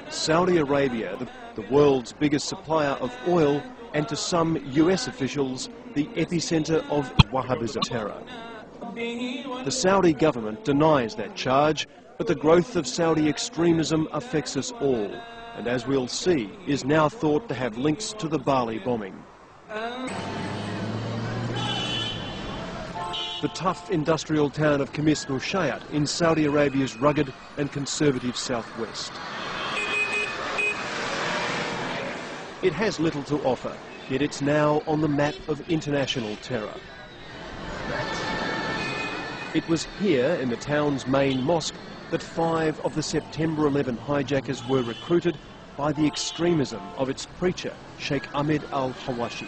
Saudi Arabia, the world's biggest supplier of oil, and to some US officials, the epicenter of Wahhabism terror. The Saudi government denies that charge, but the growth of Saudi extremism affects us all, and as we'll see, is now thought to have links to the Bali bombing. The tough industrial town of Khamis Mushayat in Saudi Arabia's rugged and conservative southwest. It has little to offer, yet it's now on the map of international terror. It was here, in the town's main mosque, that 5 of the September 11 hijackers were recruited by the extremism of its preacher, Sheikh Ahmed al-Hawashi.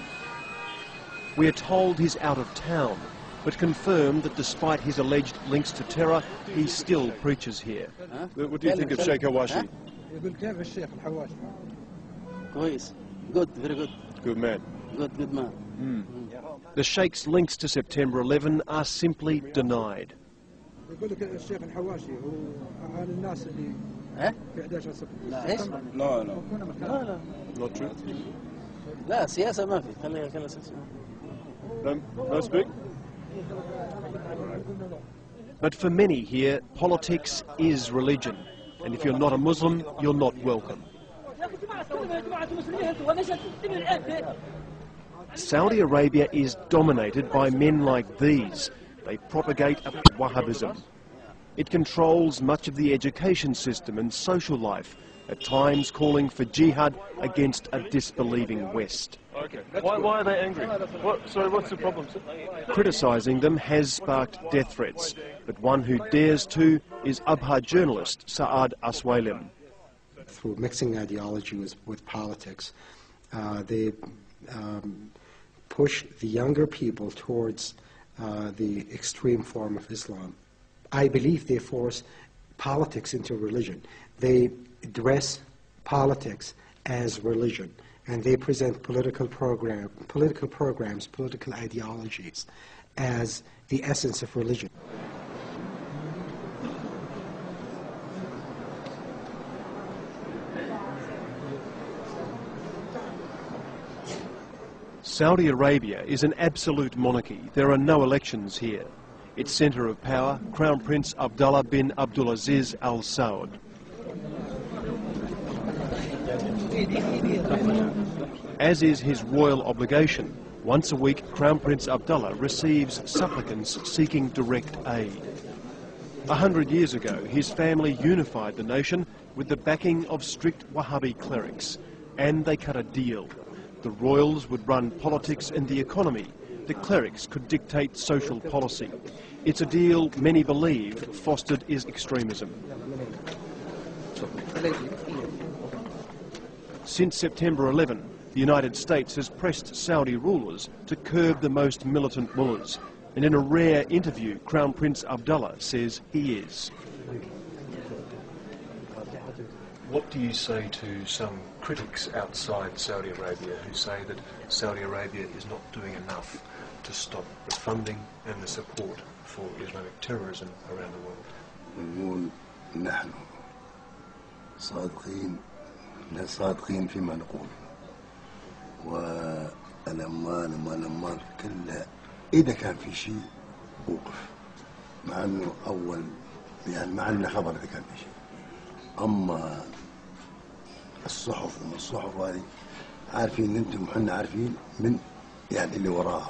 We are told he's out of town, but confirmed that despite his alleged links to terror, he still preaches here. What do you think of Sheikh Hawashi? Good, very good. Good man. Good man. The Sheikh's links to September 11 are simply denied. No. Not true. لا سياسة ما في خليها سياسة. No speak? But for many here, politics is religion, and if you're not a Muslim, you're not welcome. Saudi Arabia is dominated by men like these. They propagate Wahhabism. It controls much of the education system and social life, at times calling for jihad against a disbelieving West. Okay. Why are they angry? What's the problem? Criticising them has sparked death threats, but one who dares to is Abha journalist Saad Aswailim. Through mixing ideology with politics, they push the younger people towards the extreme form of Islam. I believe they force politics into religion. They dress politics as religion, and they present political programs, political ideologies as the essence of religion. Saudi Arabia is an absolute monarchy. There are no elections here. Its centre of power, Crown Prince Abdullah bin Abdulaziz Al Saud. As is his royal obligation, once a week Crown Prince Abdullah receives supplicants seeking direct aid. 100 years ago, his family unified the nation with the backing of strict Wahhabi clerics, and they cut a deal. The royals would run politics and the economy. The clerics could dictate social policy. It's a deal many believe fostered is extremism. Since September 11, the United States has pressed Saudi rulers to curb the most militant mullahs. And in a rare interview, Crown Prince Abdullah says he is. What do you say to some critics outside Saudi Arabia who say that Saudi Arabia is not doing enough to stop the funding and the support for Islamic terrorism around the world? نقول نحن صادقين فيما نقول والأمان كلها إذا كان في شيء وقف مع إنه أول يعني ما عندنا خبر إذا كان في شيء أما الصحف وما الصحف هذه عارفين أنتم وحنا عارفين من يعني اللي وراها.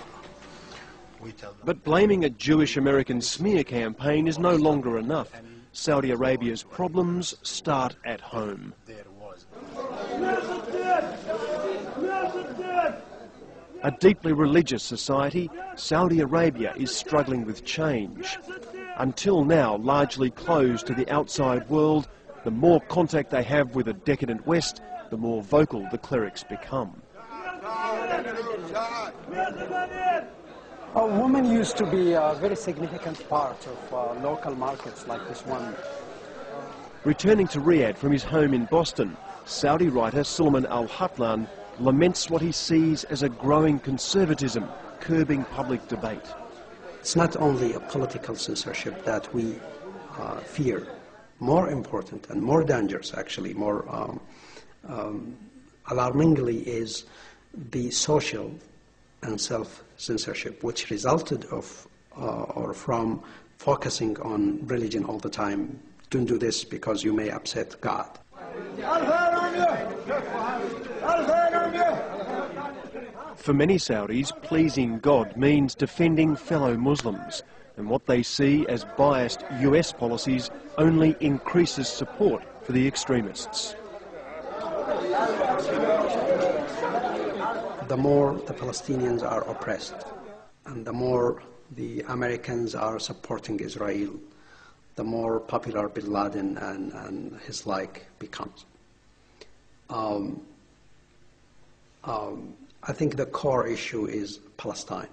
But blaming a Jewish-American smear campaign is no longer enough. Saudi Arabia's problems start at home. A deeply religious society, Saudi Arabia is struggling with change. Until now, largely closed to the outside world, the more contact they have with a decadent West, the more vocal the clerics become. Women used to be a very significant part of local markets like this one. Returning to Riyadh from his home in Boston, Saudi writer Sulaiman Al-Hatlan laments what he sees as a growing conservatism, curbing public debate. It's not only a political censorship that we fear. more important and more dangerous, actually, more alarmingly, is the social and self-censorship, which resulted of or from focusing on religion all the time. Don't do this because you may upset God. For many Saudis, pleasing God means defending fellow Muslims, and what they see as biased US policies only increases support for the extremists. The more the Palestinians are oppressed, and the more the Americans are supporting Israel, the more popular bin Laden and his like becomes. I think the core issue is Palestine.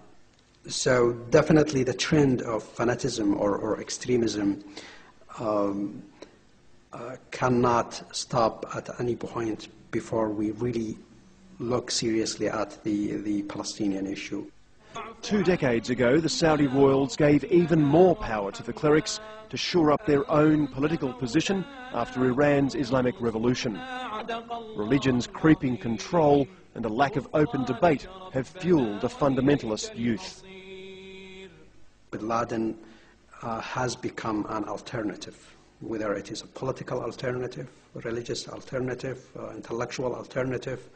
So definitely the trend of fanatism or extremism cannot stop at any point before we really look seriously at the Palestinian issue. 2 decades ago, the Saudi royals gave even more power to the clerics to shore up their own political position after Iran's Islamic Revolution. Religion's creeping control and a lack of open debate have fueled a fundamentalist youth. Bin Laden has become an alternative, whether it is a political alternative, religious alternative, intellectual alternative,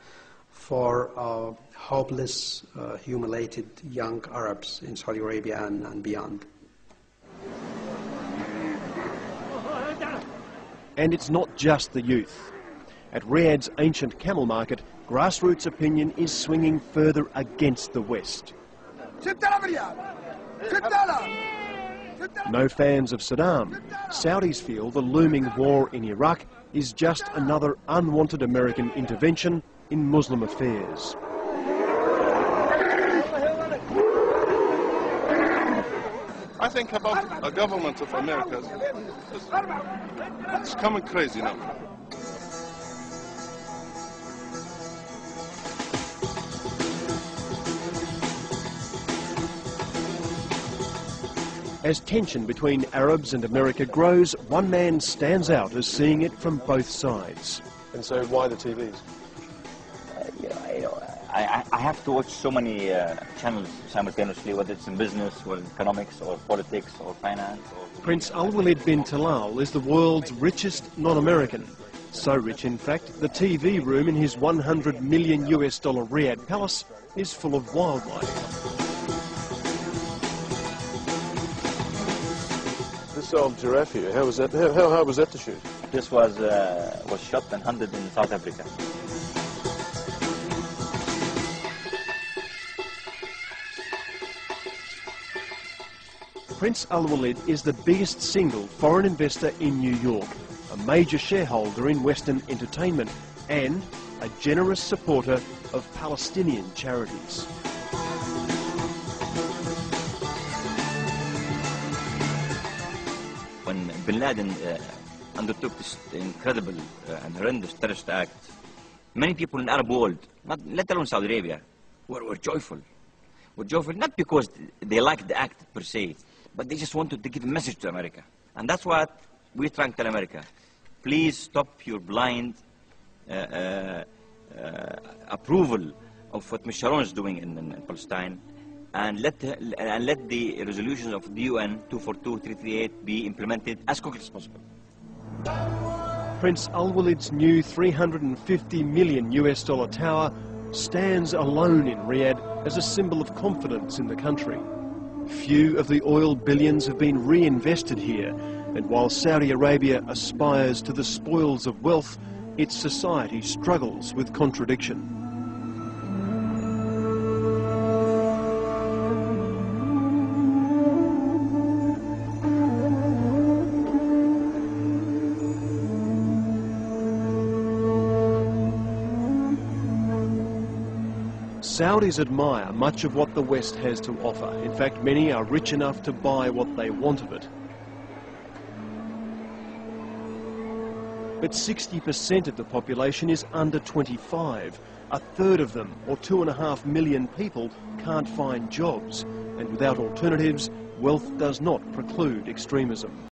for hopeless, humiliated young Arabs in Saudi Arabia and beyond. And it's not just the youth. At Riyadh's ancient camel market, grassroots opinion is swinging further against the West. No fans of Saddam, Saudis feel the looming war in Iraq is just another unwanted American intervention in Muslim affairs. I think about a government of America, it's coming crazy now. As tension between Arabs and America grows, one man stands out as seeing it from both sides. And so why the TVs? I have to watch so many channels simultaneously, whether it's in business or economics or politics or finance. Prince Al-Walid bin Talal is the world's richest non-American. So rich, in fact, the TV room in his $100 million Riyadh palace is full of wildlife. This old giraffe here, how was that? How hard was that to shoot? This was shot and hunted in South Africa. Prince Al-Walid is the biggest single foreign investor in New York, a major shareholder in Western entertainment, and a generous supporter of Palestinian charities. When bin Laden undertook this incredible and horrendous terrorist act, many people in the Arab world, let alone Saudi Arabia, were joyful. Were joyful not because they liked the act per se, but they just wanted to give a message to America. And that's what we're trying to tell America. Please stop your blind approval of what Ms. Sharon is doing in Palestine, and let the resolutions of the UN 242-338 be implemented as quickly as possible. Prince Al-Walid's new $350 million tower stands alone in Riyadh as a symbol of confidence in the country. Few of the oil billions have been reinvested here, and while Saudi Arabia aspires to the spoils of wealth, its society struggles with contradiction. Saudis admire much of what the West has to offer. In fact, many are rich enough to buy what they want of it. But 60% of the population is under 25. A third of them, or 2.5 million people, can't find jobs. And without alternatives, wealth does not preclude extremism.